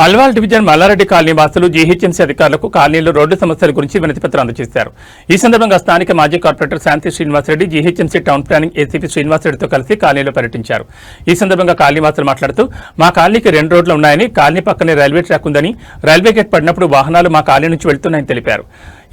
Alwal division Mallareddy colony వాసులు GHMC అధికారులకు కాలనీలో రోడ్డు సమస్యల గురించి వినతిపత్రం అందజేశారు. ఈ సందర్భంగా స్థానిక మాజీ corporator Shanti Srinivasa Reddy GHMC town planning ACP శ్రీనివాసరెడ్డితో కలిసి కాలనీలో పర్యటించారు. ఈ సందర్భంగా కాలనీ వాసులు మాట్లాడుతూ మా కాలనీకి 2 రోడ్లు ఉన్నాయని, కాలనీ పక్కనే రైల్వే ట్రాక్ ఉందని, రైల్వే గేట్ పడినప్పుడు వాహనాలు మా కాలనీ నుంచి వెళ్తున్నాయని తెలిపారు.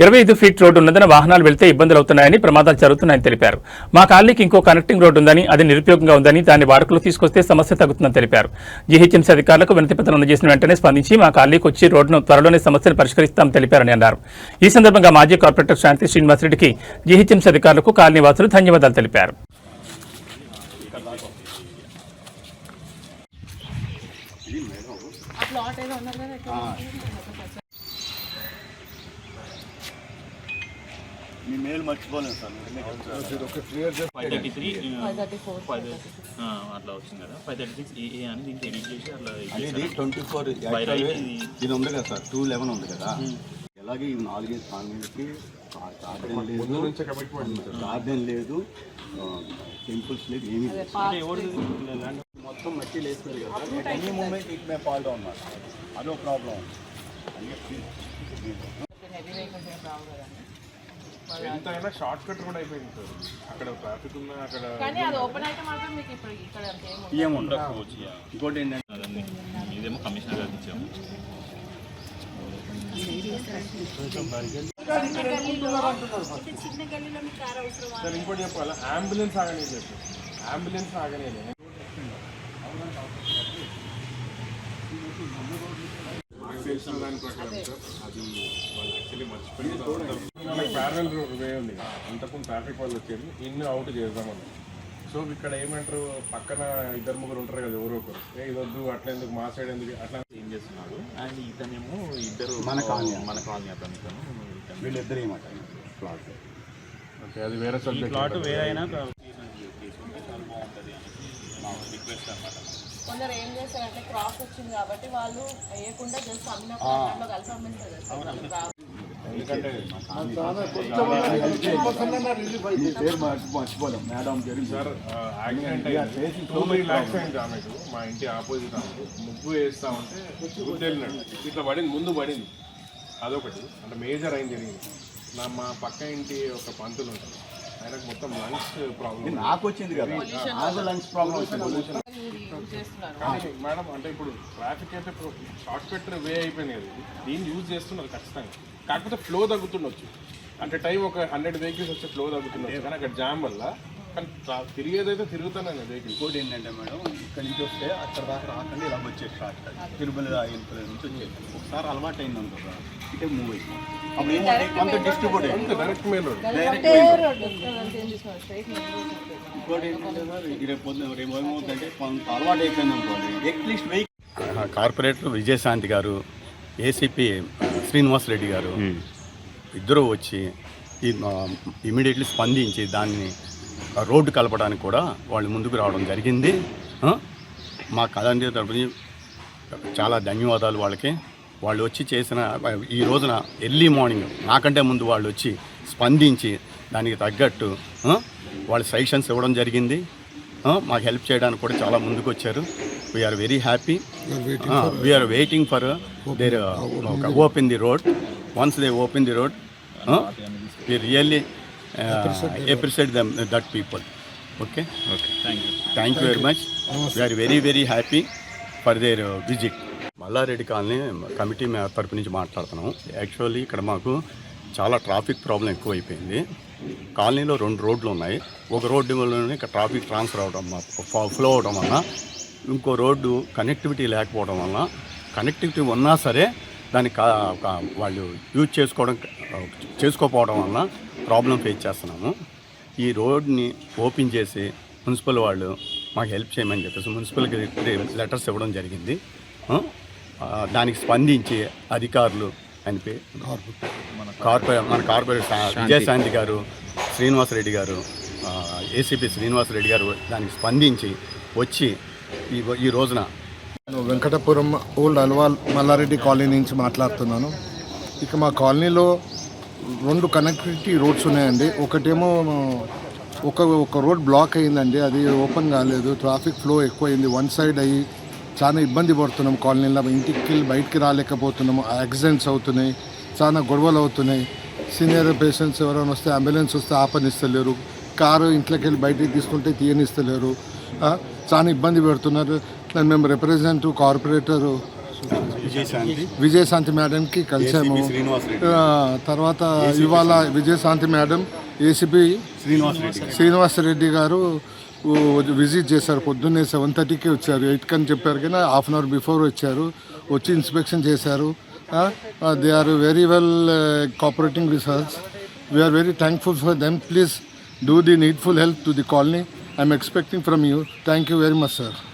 25 ఫీట్ రోడ్డు ఉన్నదని వాహనాలు వెళ్తే ఇబ్బందులు అవుతున్నాయని, ప్రమాదాలు జరుగుతున్నాయని తెలిపారు. మా కాలనీకి ఇంకో కనెక్టింగ్ రోడ్డు ఉందని, అది నిరుపయోగంగా ఉందని, దాన్ని వాడుకలో తీసుకొస్తే సమస్య తగ్గుతుందని తెలిపారు. జీహెచ్ఎంసీ అధికారులకు వినతిపత్రం అందజేసిన వెంటనే స్పందించి మా కాలనీకి వచ్చి రోడ్డును త్వరలోనే సమస్యను పరిష్కరిస్తామని తెలిపారని అన్నారు. ఈ సందర్భంగా మాజీ కార్పొరేటర్ శాంతి శ్రీనివాసరెడ్డికి జీహెచ్ఎంసీ అధికారులకు కాలనీ వాసులు ధన్యవాదాలు తెలిపారు. మీ మేలు మర్చిపోలేదు సార్. అట్లా వచ్చింది కదా 536 అని దీనికి ఎడిట్ చేసి అట్లా ఇది 24 ఇది ఉంది కదా సార్, 211 ఉంది కదా. అలాగే ఇవి 4 కాలనీలకి గార్డెన్ లేదు, టెంపుల్స్ లేదు, ఏమీ మొత్తం మట్టి లేస్తుంది కదా. Any moment it may fall down మాట, అదో ప్రాబ్లం. ఎంతైనా షార్ట్ కట్ కూడా అయిపోయింది సార్. అక్కడ ట్రాఫిక్ ఉన్నా అక్కడ కానీ అది ఓపెన్ అయితే మాత్రం మీకు ఇప్పుడు ఇక్కడ ఏముండకపోవచ్చు. ఇంకోటి ఏంటంటే ఇదేమో కమిషనర్ గారికి ఇచ్చాము. సార్ ఇంకోటి చెప్పాలా, అంబులెన్స్ ఆగలేదు, అంబులెన్స్ ఆగలేదు. దాని ప్రకారం సార్ అది వాళ్ళు యాక్చువల్లీ మర్చిపోయి ప్యారల్ వే ఉంది కదా, అంతకు ట్రాఫిక్ వాళ్ళు వచ్చేది ఇన్ అవుట్ చేద్దామని. సో ఇక్కడ ఏమంటారు, పక్కన 2-3 ఉంటారు కదా, ఎవరో ఒకరు ఇదొద్దు అట్లా ఎందుకు, మా సైడ్ ఎందుకు అట్లా ఏం చేస్తున్నాడు. అండ్ ఇతనేమో ఇద్దరు మన కాలనీ అతను వీళ్ళిద్దరు ఏమాట ప్లాట్. ఓకే, అది వేరే సబ్జెక్ట్. ప్లాట్ వేరే అయినా రిక్వెస్ట్ అనమాట. కొందరు ఏం చేస్తారంటే క్రాస్ వచ్చింది కాబట్టి వాళ్ళు వేయకుండా జస్ట్ అమ్మినప్పుడు కలిసి అమ్మేస్తారు. మర్చిపోలేం మేడం సార్. యాక్సిడెంట్ అయింది, 2 lakhs అయింది ఆమెకు. మా ఇంటి ఆపోజిట్ ఆమెకు ముగ్గు వేస్తా ఉంటే గుర్తు వెళ్ళినాడు, ఇట్లా పడింది, ముందు పడింది. అదొకటి అంటే మేజర్ అయింది జరిగింది. మా పక్క ఇంటి ఒక పంతులు ఉంటారు, ఆయనకు మొత్తం లంగ్స్ ప్రాబ్లం. నాకు వచ్చింది కదా, నాకు లంగ్స్ ప్రాబ్లం వచ్చింది. కానీ మేడం అంటే ఇప్పుడు ట్రాఫిక్ అయితే షార్ట్ కట్ వే అయిపోయింది కదా, దీన్ని యూజ్ చేస్తున్నారు ఖచ్చితంగా. కాకపోతే ఫ్లో తగ్గుతుండొచ్చు, అంటే టైం ఒక 100 వెహికల్స్ వచ్చే ఫ్లో తగ్గుతుండొచ్చు. కానీ అక్కడ జామ్ వల్ల కానీ తిరిగేదైతే తిరుగుతాను వెహికల్. ఇంకోటి ఏంటంటే మేడం, ఇక్కడ నుంచి వస్తే అక్కడ దాకా రాకండి, ఇలా వచ్చేది షార్ట్ కట్ తిరుమల నుంచి వచ్చేది. ఒకసారి అలవాటు అయింది అనుకో, ఇటే మూవ్ అయిపోయింది. అప్పుడు ఏమంటే కొంత డిస్ట్రిబ్యూట్ అయింది, డైరెక్ట్ మెయిన్ రోడ్. ఇంకోటి ఏంటంటే సార్, రేపు ఏమవుతుందంటే కొంత అలవాటు అయిపోయింది అనుకోండి. అట్లీస్ట్ వెహికల్ కార్పొరేటర్ విజయశాంతి గారు, ఏసీపీ శ్రీనివాసరెడ్డి గారు ఇద్దరూ వచ్చి ఇమీడియట్లీ స్పందించి దాన్ని రోడ్డు కలపడానికి కూడా వాళ్ళు ముందుకు రావడం జరిగింది. మా కళాంజలి తరపున చాలా ధన్యవాదాలు వాళ్ళకి. వాళ్ళు వచ్చి చేసిన ఈ రోజున ఎర్లీ మార్నింగ్ నాకంటే ముందు వాళ్ళు వచ్చి స్పందించి దానికి తగ్గట్టు వాళ్ళు సజెషన్స్ ఇవ్వడం జరిగింది. మాకు హెల్ప్ చేయడానికి కూడా చాలా ముందుకు వచ్చారు. We are very happy. We are waiting for their open the road. Once they open the road we really appreciate them, that people. Okay, thank you very much. We are very happy for their visit. Malla Reddy colony committee తరపు నుంచి మాట్లాడుతున్నాం. Actually ఇక్కడ మాకు చాలా traffic problem ఎక్కువైపోయింది. కాలనీలో 2 రోడ్లు ఉన్నాయి. ఒక రోడ్డు వల్ల ఇక్కడ ట్రాఫిక్ ట్రాన్స్ఫర్ అవడం, ఫ్లో అవడం వల్ల, ఇంకో రోడ్డు కనెక్టివిటీ లేకపోవడం వల్ల, కనెక్టివిటీ ఉన్నా సరే దాన్ని వాళ్ళు యూజ్ చేసుకోకపోవడం వల్ల ప్రాబ్లం ఫేస్ చేస్తున్నాము. ఈ రోడ్ని ఓపెన్ చేసి మున్సిపల్ వాళ్ళు మాకు హెల్ప్ చేయమని చెప్పేసి మున్సిపల్కి లెటర్స్ ఇవ్వడం జరిగింది. దానికి స్పందించి అధికారులు అని మన కార్పొరేటర్ విజయశాంతి గారు, శ్రీనివాసరెడ్డి గారు, ఏసీపీ శ్రీనివాసరెడ్డి గారు దానికి స్పందించి వచ్చి ఈ రోజున వెంకటపురం ఓల్డ్ అల్వాల్ మల్లారెడ్డి కాలనీ నుంచి మాట్లాడుతున్నాను. ఇక మా కాలనీలో 2 కనెక్టివిటీ రోడ్స్ ఉన్నాయండి. ఒకటేమో ఒక రోడ్ బ్లాక్ అయ్యిందండి, అది ఓపెన్ కాలేదు. ట్రాఫిక్ ఫ్లో ఎక్కువైంది, 1 సైడ్ అయ్యి చాలా ఇబ్బంది పడుతున్నాం కాలనీలో. ఇంటికి వెళ్ళి బయటికి రాలేకపోతున్నాము. యాక్సిడెంట్స్ అవుతున్నాయి, చాలా గొడవలు అవుతున్నాయి. సీనియర్ పేషెంట్స్ ఎవరైనా వస్తే అంబులెన్స్ వస్తే ఆపనిస్తలేరు, కారు ఇంట్లోకి వెళ్ళి బయటికి తీసుకుంటే తీయనిస్తలేరు. చాలా ఇబ్బంది పెడుతున్నారు. మేము రిప్రజెంటేటివ్ కార్పొరేటర్ విజయశాంతి మేడంకి కలిసాము. తర్వాత ఇవాళ విజయశాంతి మేడం ఏసీపీ శ్రీనివాసరెడ్డి గారు విజిట్ చేశారు. పొద్దున్నే 7:30కి వచ్చారు. 8కి అని చెప్పారు కానీ హాఫ్ అన్ అవర్ బిఫోర్ వచ్చారు. వచ్చి ఇన్స్పెక్షన్ చేశారు. They are very well cooperating with us. We are very thankful for them. Please do the needful help to the colony. I am expecting from you. Thank you very much, sir.